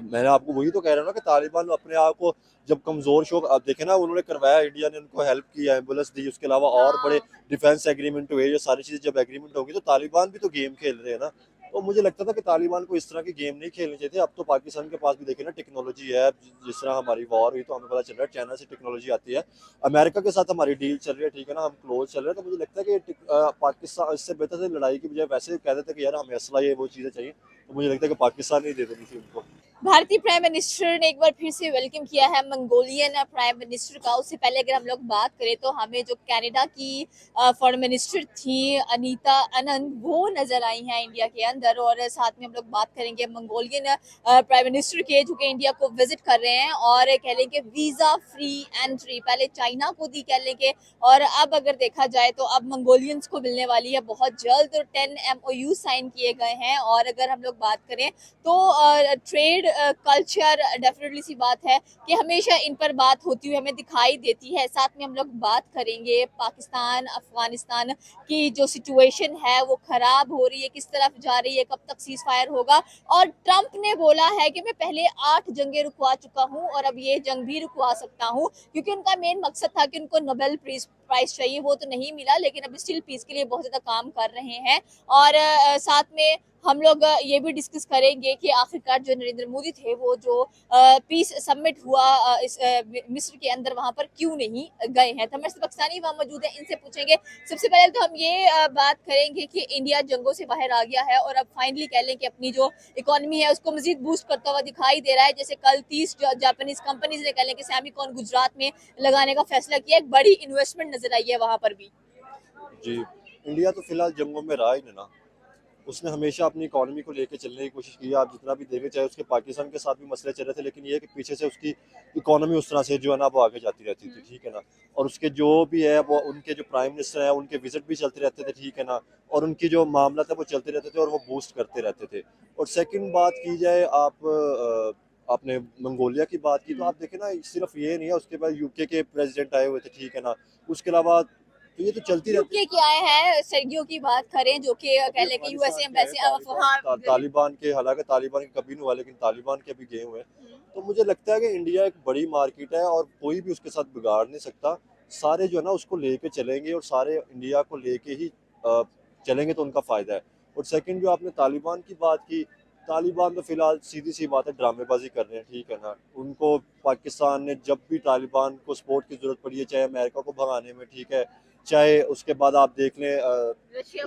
अब मैं आपको वही तो कह रहा हूँ ना कि तालिबान अपने आप को जब कमजोर शो आप देखे ना, उन्होंने करवाया, इंडिया ने उनको हेल्प की, एम्बुलेंस दी, उसके अलावा और बड़े हाँ। डिफेंस एग्रीमेंट हुए, ये सारी चीजें जब एग्रीमेंट होगी तो तालिबान भी तो गेम खेल रहे हैं ना। तो मुझे लगता था कि तालिबान को इस तरह की गेम नहीं खेलनी चाहिए थी। अब तो पाकिस्तान के पास भी देखे ना टेक्नोलॉजी है, जिस तरह हमारी वॉर हुई तो हमें पता चल रहा है चाइना से टेक्नोलॉजी आती है, अमेरिका के साथ हमारी डील चल रही है, ठीक है ना, हम क्लोज चल रहे हैं। तो मुझे लगता है कि पाकिस्तान इससे बेहतर से लड़ाई की बजाय वैसे कह देते कि यार हमें असला ये वो चीजें चाहिए, तो मुझे लगता है कि पाकिस्तान ही दे देनी थी उनको। भारतीय प्राइम मिनिस्टर ने एक बार फिर से वेलकम किया है मंगोलियन प्राइम मिनिस्टर का। उससे पहले अगर हम लोग बात करें तो हमें जो कनाडा की फॉरेन मिनिस्टर थी अनीता आनंद, वो नजर आई हैं इंडिया के अंदर। और साथ में हम लोग बात करेंगे मंगोलियन प्राइम मिनिस्टर के, जो कि इंडिया को विजिट कर रहे हैं और कह लें कि वीजा फ्री एंट्री पहले चाइना को दी, कह लें कि, और अब अगर देखा जाए तो अब मंगोलियंस को मिलने वाली है बहुत जल्द। और 10 MOU साइन किए गए हैं। और अगर हम लोग बात करें तो ट्रेड कल्चर डेफिनेटली सी बात है कि हमेशा इन पर बात होती हुई हमें दिखाई देती है। साथ में हम लोग बात करेंगे पाकिस्तान अफगानिस्तान की जो सिचुएशन है वो खराब हो रही है, किस तरफ जा रही है, कब तक सीज फायर होगा। और ट्रंप ने बोला है कि मैं पहले 8 जंगें रुकवा चुका हूं और अब ये जंग भी रुकवा सकता हूं, क्योंकि उनका मेन मकसद था कि उनको नोबेल प्राइज चाहिए, वो तो नहीं मिला, लेकिन अब स्टिल पीस के लिए बहुत ज्यादा काम कर रहे हैं। और साथ में हम लोग ये भी डिस्कस करेंगे कि आखिरकार जो नरेंद्र मोदी थे वो जो पीस समिट हुआ इस मिस्र के अंदर, वहां पर क्यों नहीं गए हैं। तो हमारे साथ पाकिस्तानी वहां मौजूद है, इनसे पूछेंगे। सबसे पहले तो हम ये बात करेंगे कि इंडिया जंगों से बाहर आ गया है और अब फाइनली कह लें कि अपनी जो इकोनॉमी है उसको मजीद बूस्ट करता हुआ दिखाई दे रहा है। जैसे कल 30 जापानीज कंपनीज ने कह लें कि सैमिकॉन गुजरात में लगाने का फैसला किया, एक बड़ी इन्वेस्टमेंट नजर आई है वहां पर भी। जी, इंडिया तो फिलहाल जंगों में रहा ही नहीं ना। उसने हमेशा अपनी इकोनॉमी को लेके चलने की कोशिश की है। आप जितना भी देखे, चाहे उसके पाकिस्तान के साथ भी मसले चल रहे थे, लेकिन ये है कि पीछे से उसकी इकोनॉमी उस तरह से जो है ना वो आगे जाती रहती थी, ठीक है ना। और उसके जो भी है वो उनके जो प्राइम मिनिस्टर है उनके विजिट भी चलते रहते थे, ठीक है ना। और उनकी जो मामला था वो चलते रहते थे और वो बूस्ट करते रहते थे। और सेकंड बात की जाए, आपने मंगोलिया की बात की, तो आप देखें ना, सिर्फ ये नहीं है, उसके बाद यूके के प्रेसिडेंट आए हुए थे, ठीक है ना। उसके अलावा तो ये तो चलती रहती यूके के आए हैं, सर्गियो की बात करें जो कि अभी कह लें कि यूएसए अफगानिस्तान के हैं, एम्बेसी तालिबान के, हालांकि तालिबान के कभी नहीं हुआ, लेकिन तालिबान के भी गए हुए हैं। तो मुझे लगता है कि इंडिया एक बड़ी मार्केट है और कोई भी उसके साथ बिगाड़ नहीं सकता। सारे जो है ना उसको लेके चलेंगे और सारे इंडिया को लेके ही चलेंगे तो उनका फायदा है। और सेकंड, जो आपने तालिबान की बात की, तालिबान तो फिलहाल सीधी सी बात है ड्रामेबाजी कर रहे हैं, ठीक है ना। उनको पाकिस्तान ने जब भी तालिबान को सपोर्ट की जरूरत पड़ी है, चाहे अमेरिका को भगाने में, ठीक है, चाहे उसके बाद आप देख लें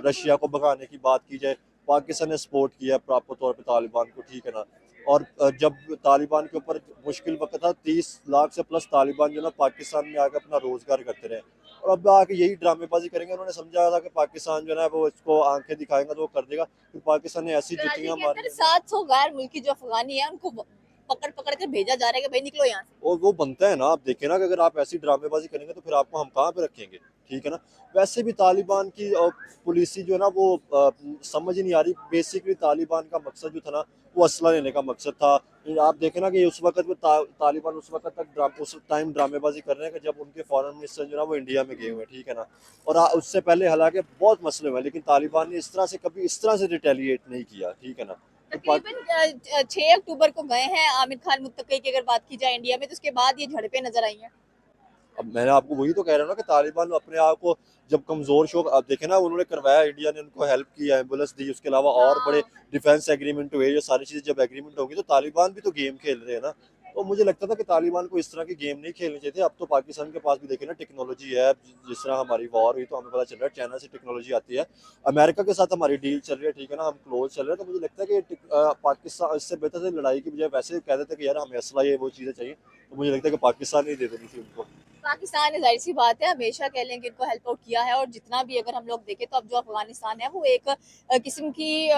रशिया को भगाने की बात की जाए, पाकिस्तान ने सपोर्ट किया प्रॉपर तौर पे तालिबान को, ठीक है ना। और जब तालिबान के ऊपर मुश्किल वक्त था, 30 लाख से प्लस तालिबान जो ना पाकिस्तान में आकर अपना रोजगार करते रहे। और अब आके यही ड्रामेबाजी करेंगे। उन्होंने समझा था कि पाकिस्तान जो है वो इसको आंखें दिखाएगा तो वो कर देगा, फिर पाकिस्तान ने ऐसी कराची जुतियां के मारी अंदर हैं। 700 गैर मुल्की जो अफगानी है उनको पकड़ पकड़ कर भेजा जा रहा है कि भाई निकलो यहाँ से। और वो बनता है ना, आप देखें ना कि अगर आप ऐसी ड्रामेबाजी करेंगे तो फिर आपको हम कहाँ पे रखेंगे, ठीक है ना। वैसे भी तालिबान की पॉलिसी जो है ना वो समझ ही नहीं आ रही। बेसिकली तालिबान का मकसद जो था ना वो असला लेने का मकसद था। आप देखें ना कि उस वक्त में तालिबान उस वक्त तक उस टाइम ड्रामेबाजी कर रहे हैं कि जब उनके फॉरेन मिनिस्टर जो है ना वो इंडिया में गए हुए हैं, ठीक है ना। और उससे पहले हालांकि बहुत मसले हुए, लेकिन तालिबान ने इस तरह से कभी इस तरह से रिटेलिएट नहीं किया, ठीक है ना। तो तकरीबन 6 अक्टूबर को गए हैं आमिर खान मुत्तकी की, अगर बात की जाए इंडिया में, तो उसके बाद ये झड़पें नजर आई हैं। अब मैंने आपको वही तो कह रहा हूँ ना कि तालिबान अपने आप को जब कमजोर शो आप देखे ना, उन्होंने करवाया, इंडिया ने उनको हेल्प की, एम्बुलेंस दी, उसके अलावा और बड़े हाँ। डिफेंस एग्रीमेंट हुए, ये सारी चीजें जब एग्रीमेंट होगी तो तालिबान भी तो गेम खेल रहे हैं ना। तो मुझे लगता था कि तालिबान को इस तरह की गेम नहीं खेलनी चाहिए थी। अब तो पाकिस्तान के पास भी देखे ना टेक्नोलॉजी है, जिस तरह हमारी वॉर हुई तो हमें पता चल रहा है चाइना से टेक्नोलॉजी आती है, अमेरिका के साथ हमारी डील चल रही है, ठीक है ना, हम क्लोज चल रहे हैं। तो मुझे लगता है कि पाकिस्तान इससे बेहतर से लड़ाई की बजाय वैसे कह देते कि यार हमें असला ये वो चीजें चाहिए, तो मुझे लगता है कि पाकिस्तान ही दे देनी थी उनको। पाकिस्तान ने जाहिर सी बात है हमेशा कह लें कि इनको हेल्प आउट किया है। और जितना भी अगर हम लोग देखें तो अब जो अफगानिस्तान है वो एक किस्म की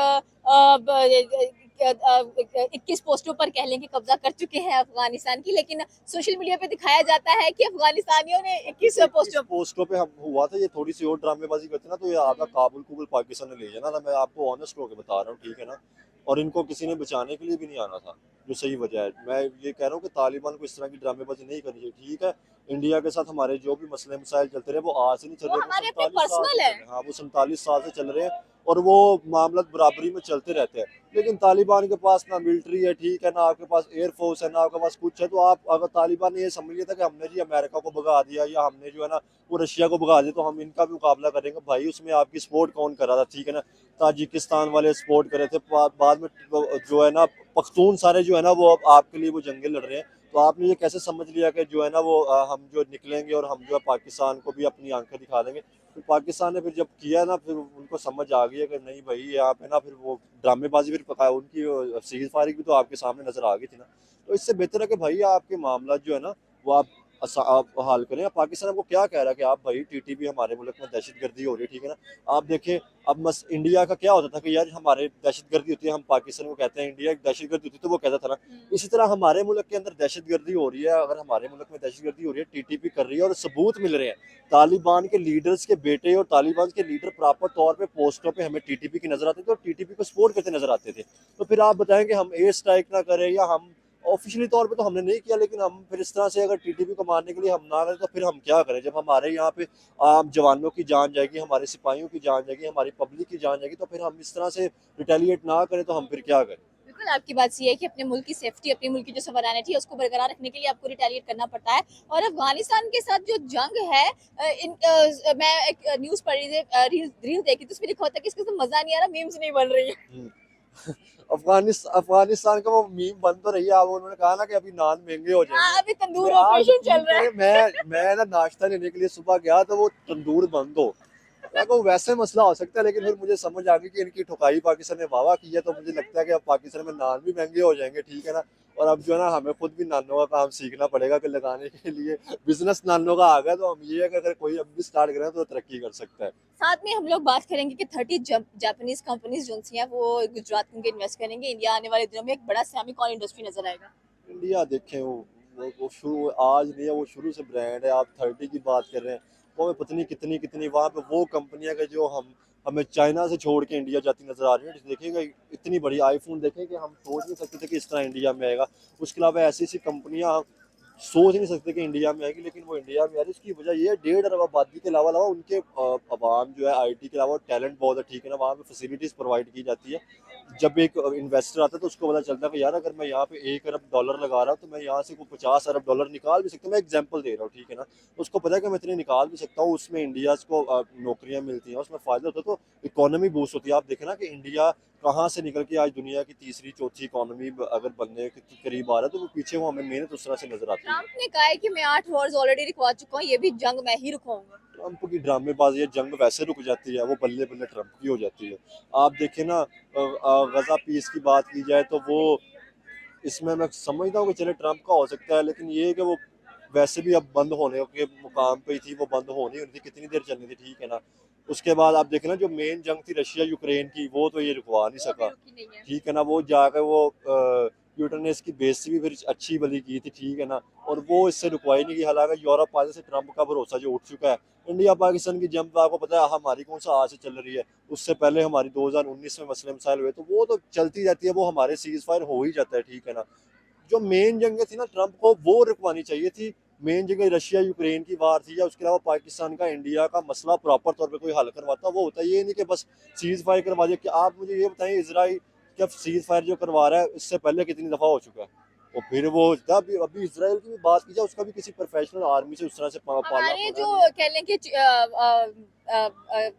21 पोस्टों पर कह लें कि कब्जा कर चुके हैं अफगानिस्तान की। लेकिन सोशल मीडिया पे दिखाया जाता है कि अफगानिस्तानियों ने 21 देखो 21 पोस्टों। पोस्टों पे हम हुआ था, ये थोड़ी सी और ड्रामेबाजी करते ना तो ये आधा काबुल कुबुल पाकिस्तान ने ले जाना ना। मैं आपको ऑनेस्ट होकर बता रहा हूँ, ठीक है ना। और इनको किसी ने बचाने के लिए भी नहीं आना था, जो सही वजह है। मैं ये कह रहा हूँ कि तालिबान को इस तरह की ड्रामेबाजी नहीं करनी चाहिए, ठीक है। इंडिया के साथ हमारे जो भी मसले मसाइल चलते रहे वो आज से नहीं चल वो रहे, वो हमारे अपने 47 साल से पर्सनल चल है। रहे हैं। हाँ, वो 47 साल से चल रहे हैं। और वो मामला बराबरी में चलते रहते हैं। लेकिन तालिबान के पास ना मिलिट्री है, ठीक है, ना आपके पास एयरफोर्स है, ना आपके पास कुछ है। तो आप अगर तालिबान ने ये समझ लिया था कि हमने जी अमेरिका को भगा दिया या हमने जो है ना वो रशिया को भगा दिया तो हम इनका भी मुकाबला करेंगे, भाई उसमें आपकी सपोर्ट कौन कर रहा था, ठीक है ना। ताजिकिस्तान वाले सपोर्ट कर रहे थे, बाद में जो है ना पख्तून सारे जो है ना वो अब आपके लिए वो जंगे लड़ रहे हैं। तो आपने ये कैसे समझ लिया कि जो है ना वो हम जो निकलेंगे और हम जो है पाकिस्तान को भी अपनी आंखें दिखा देंगे। फिर पाकिस्तान ने फिर जब किया ना फिर उनको समझ आ गई है कि नहीं भाई यहाँ पे ना फिर वो ड्रामेबाजी फिर पकाया उनकी सीज फायरिंग भी तो आपके सामने नजर आ गई थी ना। तो इससे बेहतर है कि भाई आपके मामला जो है ना वो आप हल करें। पाकिस्तान आपको क्या कह रहा है कि आप भाई टीटीपी हमारे मुल्क में दहशतगर्दी हो रही है, ठीक है ना। आप देखें अब मस इंडिया का क्या होता था कि यार हमारे दहशतगर्दी होती है, हम पाकिस्तान को कहते हैं इंडिया एक दहशतगर्दी होती है तो वो कहता था ना। इसी तरह हमारे मुल्क के अंदर दहशतगर्दी हो रही है, अगर हमारे मुल्क में दहशतगर्दी हो रही है टीटीपी कर रही है और सबूत मिल रहे हैं, तालिबान के लीडर्स के बेटे और तालिबान के लीडर प्रॉपर तौर पे पोस्टों पे हमें टीटीपी की नजर आते थे और टीटीपी को सपोर्ट करते नजर आते थे। तो फिर आप बताएं कि हम एयर स्ट्राइक ना करें या हम ऑफिशियली तौर पे तो हमने नहीं किया, लेकिन हम फिर इस तरह से अगर टीटीपी को मारने के लिए हम ना करें तो फिर हम क्या करें। जब हमारे यहाँ पे आम जवानों की जान जाएगी, हमारे सिपाहियों की जान जाएगी, हमारी पब्लिक की जान जाएगी, तो फिर हम इस तरह से रिटेलिएट ना करें तो हम फिर क्या करें। बिल्कुल आपकी बात सही है कि अपने मुल्क की सेफ्टी, अपने मुल्क की जो सवरनिटी है उसको बरकरार रखने के लिए आपको रिटेलिएट करना पड़ता है। और अफगानिस्तान के साथ जो जंग है मैं एक न्यूज़ पढ़ रही थी, रील देखी तो उसमें लिखा होता है कि इसका तो मजा नहीं आ रहा, मीम्स नहीं बन रही है। हम्म। अफगानिस्तान का वो मीम बन तो रही है। अब उन्होंने कहा ना कि अभी नान महंगे हो हाँ, जाएंगे। अभी तंदूर मैं आज ऑपरेशन चल रहा है। मैं ना नाश्ता लेने के लिए सुबह गया तो वो तंदूर बंद हो। मैं को वैसे मसला हो सकता है, लेकिन फिर मुझे समझ आ गई कि इनकी ठुकाई पाकिस्तान ने वावा की है, तो मुझे लगता है कि अब पाकिस्तान में नान भी महंगे हो जाएंगे, ठीक है ना। और अब जो है ना हमें खुद भी नानों का काम सीखना पड़ेगा कि लगाने के लिए बिजनेस नानों का आ गया। तो हम ये है कि अगर कोई अब भी स्टार्ट करें तो तरक्की कर सकता है। साथ में हम लोग बात करेंगे कि 30 जापानीज कंपनीज जो सी हैं वो गुजरात में इन्वेस्ट करेंगे। इंडिया आने वाले दिनों में एक बड़ा सेमिकॉन इंडस्ट्री नजर आएगा। इंडिया देखें वो शुरू आज नहीं है, वो शुरू से ब्रांड है। आप 30 की बात कर रहे हैं, वो हमें पता नहीं कितनी कितनी वहाँ पे वो कंपनियां का जो हम हमें चाइना से छोड़ के इंडिया जाती नजर आ रही है। देखिएगा इतनी बड़ी आईफोन देखें कि हम सोच नहीं सकते थे कि इस तरह इंडिया में आएगा। उसके अलावा ऐसी ऐसी कंपनियां सोच नहीं सकते कि इंडिया में आएगी, लेकिन वो इंडिया में आ रही है। इसकी वजह ये है 1.5 अरब आबादी के अलावा उनके अवाम जो है आईटी के अलावा टैलेंट बहुत है, ठीक है ना। वहाँ पे फैसिलिटीज प्रोवाइड की जाती है। जब एक इन्वेस्टर आता है तो उसको पता चलता है कि यार अगर मैं यहाँ पे 1 अरब डॉलर लगा रहा हूँ तो मैं यहाँ से कोई 50 अरब डॉलर निकाल भी सकता हूँ। मैं एग्जाम्पल दे रहा हूँ, ठीक है ना। तो उसको पता है कि मैं इतने निकाल भी सकता हूँ, उसमें इंडिया को नौकरियां मिलती हैं, उसमें फायदा होता है, तो इकोनॉमी बूस्ट होती है। आप देखें ना कि इंडिया कहाँ से निकल के आज दुनिया की तीसरी चौथी इकोनॉमी अगर बनने के करीब आ रहा है, तो वो पीछे वो हमें मेहनत उस तरह से नजर आती है। ट्रम्प ने कहा है कि मैं 8 वॉर्स ऑलरेडी रुकवा चुका हूँ, ये भी जंग मैं ही रुकवाऊंगा। ट्रम्प की ड्रामेबाजी है, जंग वैसे रुक जाती है, वो बल्ले बल्ले ट्रम्प की हो जाती है। आप देखें ना गजा पीस की बात की जाए तो वो इसमें मैं समझता हूँ कि चले ट्रम्प का हो सकता है, लेकिन ये है कि वो वैसे भी अब बंद होने के मुकाम पे ही थी, वो बंद होनी होनी थी, कितनी देर चलनी थी, ठीक है ना। उसके बाद आप देखें ना जो मेन जंग थी रशिया यूक्रेन की, वो तो ये रुकवा नहीं वो भी सका, रुकी नहीं है। ठीक है ना। वो जाकर वो न्यूटन ने इसकी बेइज्जती भी फिर अच्छी भली की थी, ठीक है ना। और वो इससे रुकवाई नहीं की। हालांकि यूरोप वाले से ट्रम्प का भरोसा जो उठ चुका है। इंडिया पाकिस्तान की जंग आपको पता है हमारी कौन सा आज से चल रही है, उससे पहले हमारी 2019 में मसले मसाइल हुए, तो वो तो चलती जाती है, वो हमारे सीज फायर हो ही जाता है, ठीक है ना। जो मेन जंगें थी ना ट्रम्प को वो रुकवानी चाहिए थी। मेन जगह रशिया यूक्रेन की वार थी, या उसके अलावा पाकिस्तान का इंडिया का मसला प्रॉपर तौर पे कोई हल करवाता, वो होता ये नहीं कि बस सीज फायर करवा दिया। कि आप मुझे ये बताएं इसराइल क्या सीज फायर जो करवा रहा है इससे पहले कितनी दफा हो चुका है। और फिर वो अभी अभी इसराइल की भी बात की जाए, उसका भी किसी प्रोफेशनल आर्मी से उस तरह से पालना हमारे पड़ा जो नहीं है। कह लें कि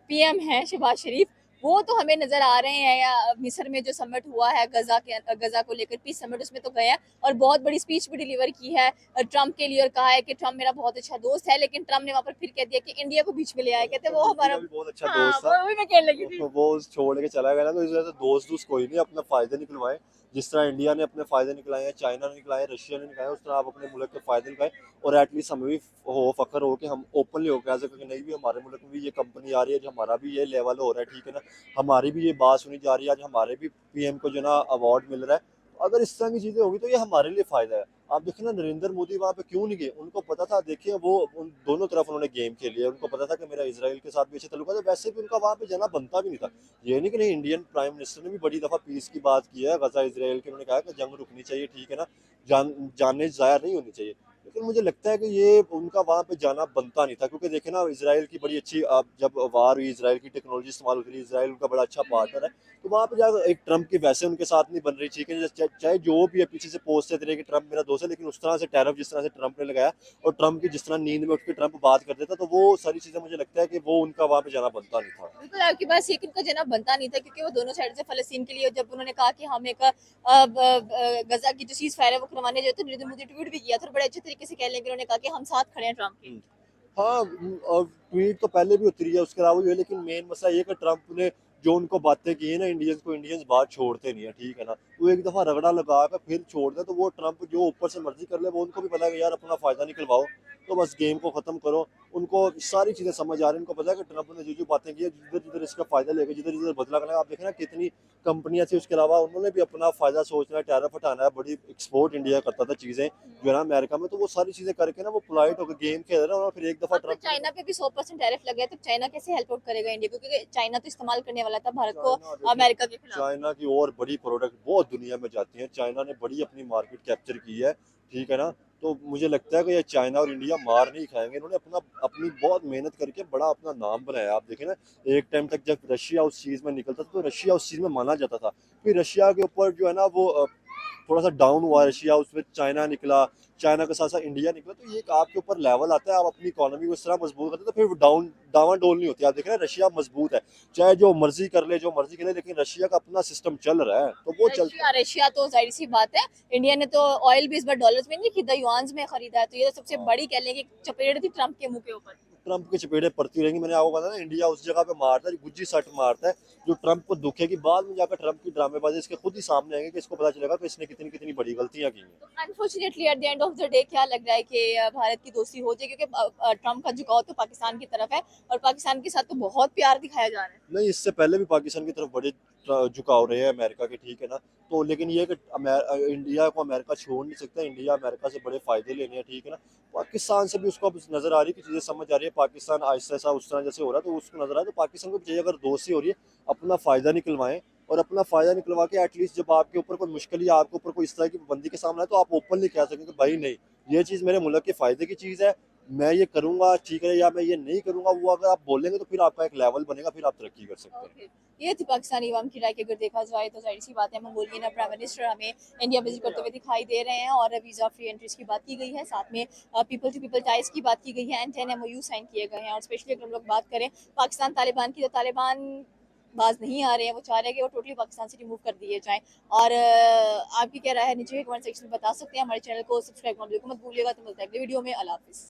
पीएम है शहबाज शरीफ, वो तो हमें नजर आ रहे हैं। या मिस्र में जो समिट हुआ है गजा को लेकर पीस समिट, उसमें तो गए हैं और बहुत बड़ी स्पीच भी डिलीवर की है ट्रम्प के लिए और कहा है कि ट्रम्प मेरा बहुत अच्छा दोस्त है। लेकिन ट्रम्प ने वहां पर फिर कह दिया कि इंडिया को बीच में ले आया, कहते वो मोदी हमारा। का भी बहुत अच्छा हाँ, दोस्त था। वो भी मैं कहने लगी थी। वो छोड़ के चला गया ना, तो इस वजह से दोस्त दोस्त कोई नहीं, अपना फायदे निकलवाए। जिस तरह इंडिया ने अपने फायदे निकलाए हैं, चाइना ने निकलाए, रशिया ने निकलाए, उस तरह आप अपने मुल्क के फायदे निकालें। और एटलीस्ट हमें भी हो फख्र हो कि हम ओपनली हो कह सकें कि नहीं भी हमारे मुल्क में भी ये कंपनी आ रही है, जो हमारा भी ये लेवल हो रहा है, ठीक है ना। हमारी भी ये बात सुनी जा रही है, आज हमारे भी पीएम को जो ना अवार्ड मिल रहा है। तो अगर इस तरह की चीजें होगी तो ये हमारे लिए फायदा है। आप देखिए ना नरेंद्र मोदी वहां पे क्यों नहीं गए, उनको पता था। देखिए वो उन दोनों तरफ उन्होंने गेम खेली है, उनको पता था कि मेरा इसराइल के साथ भी अच्छे ताल्लुक है, तो वैसे भी उनका वहां पे जाना बनता भी नहीं था। ये नहीं कि नहीं, इंडियन प्राइम मिनिस्टर ने भी बड़ी दफा पीस की बात की है, गजा इसराइल की, उन्होंने कहा कि जंग रुकनी चाहिए, ठीक है ना। जाने जाया नहीं होनी चाहिए। लेकिन मुझे लगता है कि ये उनका वहाँ पे जाना बनता नहीं था, क्योंकि देखे ना इसराइल की बड़ी अच्छी, अब जब वार हुई इसराइल की टेक्नोलॉजी इस्तेमाल होती रही, इसराइल उनका बड़ा अच्छा पार्टनर है। तो वहाँ पे जाकर एक ट्रम्प की वैसे उनके साथ नहीं बन रही थी कि चाहे जो भी है पीछे से पोस्ट थे कि ट्रम्प मेरा दोस्त है, लेकिन उस तरह से टैरिफ जिस तरह से ट्रम्प ने लगाया और ट्रम्प की जिस तरह नींद में उठ के ट्रम्प बात कर देता, तो वो सारी चीज़ें मुझे लगता है कि वो उनका वहाँ पे जाना बनता नहीं था। बिल्कुल आपकी बात सही है कि उनका जाना बनता नहीं था, क्योंकि वो दोनों साइड से फ़लस्तीन के लिए जब उन्होंने कहा कि हम एक गज़ा की जो सीज़ फायर है वो करवाने जो, तो नरेंद्र मोदी ट्वीट भी किया था और बड़े अच्छे तरीके से कह लें कि उन्होंने कहा कि हम साथ खड़े हैं ट्रम्प के। हुँ। हाँ, और ट्वीट तो पहले भी होती रही है, उसके अलावा जो है, लेकिन मेन मसला ये है कि ट्रम्प ने जो उनको बातें की है ना इंडियंस को, इंडियंस बात छोड़ते नहीं है, ठीक है ना? वो एक दफ़ा रगड़ा लगा कर फिर छोड़ दें, तो वो ट्रम्प जो ऊपर से मर्ज़ी कर ले, वो उनको भी पता है कि यार अपना फ़ायदा निकलवाओ, तो बस गेम को ख़त्म करो। उनको सारी चीज़ें समझ आ रही हैं, उनको पता है कि ट्रम्प ने जो-जो बातें की है, जिधर-जिधर इसका फ़ायदा लेके, जिधर-जिधर बदला करना है, आप देखें ना कितनी कंपनियाँ थी, उसके अलावा उन्होंने भी अपना फ़ायदा सोचना है, टैरिफ हटाना है, बड़ी एक्सपोर्ट इंडिया करता था चीज़ें, जो है ना अमेरिका में, तो वो सारी चीज़ें करके ना वो पोलाइट होकर गेम खेल रहे हैं, और फिर एक दफ़ा अब तो ट्रम्प ने चाइना पे भी 100% टैरिफ लग गया, तो चाइना कैसे हेल्प आउट करेगा इंडिया को, क्योंकि चाइना तो इस्तेमाल करने वाला था भारत को चाइना देखिए, अमेरिका के खिलाफ। चाइना की और बड़ी प्रोडक्ट बहुत दुनिया में जाती हैं, चाइना ने बड़ी अपनी मार्केट कैप्चर की है, ठीक है ना? तो मुझे लगता है कि ये चाइना और इंडिया मार नहीं खाएँगे, इन्होंने अपनी बहुत मेहनत करके बड़ा अपना नाम बनाया है। आप देखें ना, एक टाइम तक जब रशिया उस चीज़ में निकलता था, तो रशिया उस चीज़ में माना जाता था। फिर रशिया के ऊपर जो है ना वो थोड़ा-सा डाउन हुआ रशिया, उसमें चाइना निकला, चाइना के साथ-साथ इंडिया निकला, तो ये एक आपके ऊपर लेवल आता है, आप अपनी इकोनॉमी को इस तरह मजबूत करते हैं, तो फिर वो डावाडोल नहीं होती। आप देख रहे हैं रशिया मजबूत है, चाहे जो मर्ज़ी कर ले, जो मर्ज़ी करे, लेकिन रशिया का अपना सिस्टम चल रहा है, तो वो चलता रशिया रशिया तो जाहिर सी बात है, इंडिया ने तो ऑयल भी इस बार डॉलर्स में नहीं खरीदा, युआन्स में खरीदा है, तो ये तो सबसे हाँ। बड़ी कह लें कि चपेट थी ट्रम्प के मुंह के ऊपर। ट्रम्प की चपेटें पड़ती रहेंगी। मैंने आपको बताया ना, इंडिया उस जगह पे मारता है, गुज्जी सट मारता है, जो ट्रम्प को दुखेगी, बाद में जाकर ट्रम्प की ड्रामेबाजी इसके खुद ही सामने आएंगे कि इसको पता चलेगा कि इसने कितनी-कितनी बड़ी गलतियाँ की हैं। तो unfortunately at the end of the day क्या लग रहा है कि भारत की दोस्ती हो जाए, क्योंकि ट्रम्प का झुकाव तो पाकिस्तान की तरफ है और पाकिस्तान के साथ तो बहुत प्यार दिखाया जा रहा है। नहीं, इससे पहले भी पाकिस्तान की तरफ बड़े झुकाव रहे हैं अमेरिका के, ठीक है ना? तो लेकिन ये है कि इंडिया को अमेरिका छोड़ नहीं सकता, इंडिया अमेरिका से बड़े फ़ायदे लेने हैं, ठीक है ना? पाकिस्तान से भी उसको अब नज़र आ रही है कि चीज़ें समझ आ रही है, पाकिस्तान आहिस्ता-आहिस्ता उस तरह जैसे हो रहा है, तो उसको नज़र आ रहा है, तो पाकिस्तान को भी चाहिए, अगर दोस्ती हो रही है, अपना फ़ायदा निकलवाएँ, और अपना फ़ायदा निकलवा के एटलीस्ट जब आपके ऊपर कोई मुश्किल या आपके ऊपर कोई इस तरह की पाबंदी के सामने आए, तो आप ओपनली कह सकें कि भाई नहीं, ये चीज़ मेरे मुल्क के फ़ायदे की चीज़ है, मैं ये करूँगा, ठीक है, या मैं ये नहीं करूँगा, वो अगर आप बोलेंगे तो फिर आपका एक लेवल बनेगा, फिर आप तरक्की कर सकते हैं। ओके, ये थी पाकिस्तानी अवाम की राय कि अगर देखा जाए तो जाहिर सी बात है मंगोलियन प्राइम मिनिस्टर हमें इंडिया विजिट करते हुए दिखाई दे रहे हैं, और वीज़ा फ्री एंट्रीज की बात की गई है, साथ में पीपल टू पीपल टाइज की बात की गई है, एंड 10 एमओयू साइन किए गए हैं। और स्पेशली अगर हम लोग बात करें पाकिस्तान तालिबान की, तो तालिबान बाज नहीं आ रहे हैं, वो चाह रहे हैं कि वो टोटली पाकिस्तान से रिमूव कर दिए जाएं। और आपकी क्या राय है नीचे कमेंट सेक्शन में बता सकते हैं। हमारे चैनल को सब्सक्राइब करना बिल्कुल मत भूलिएगा। तो मिलता है अगले वीडियो में। अल्लाह हाफिज़।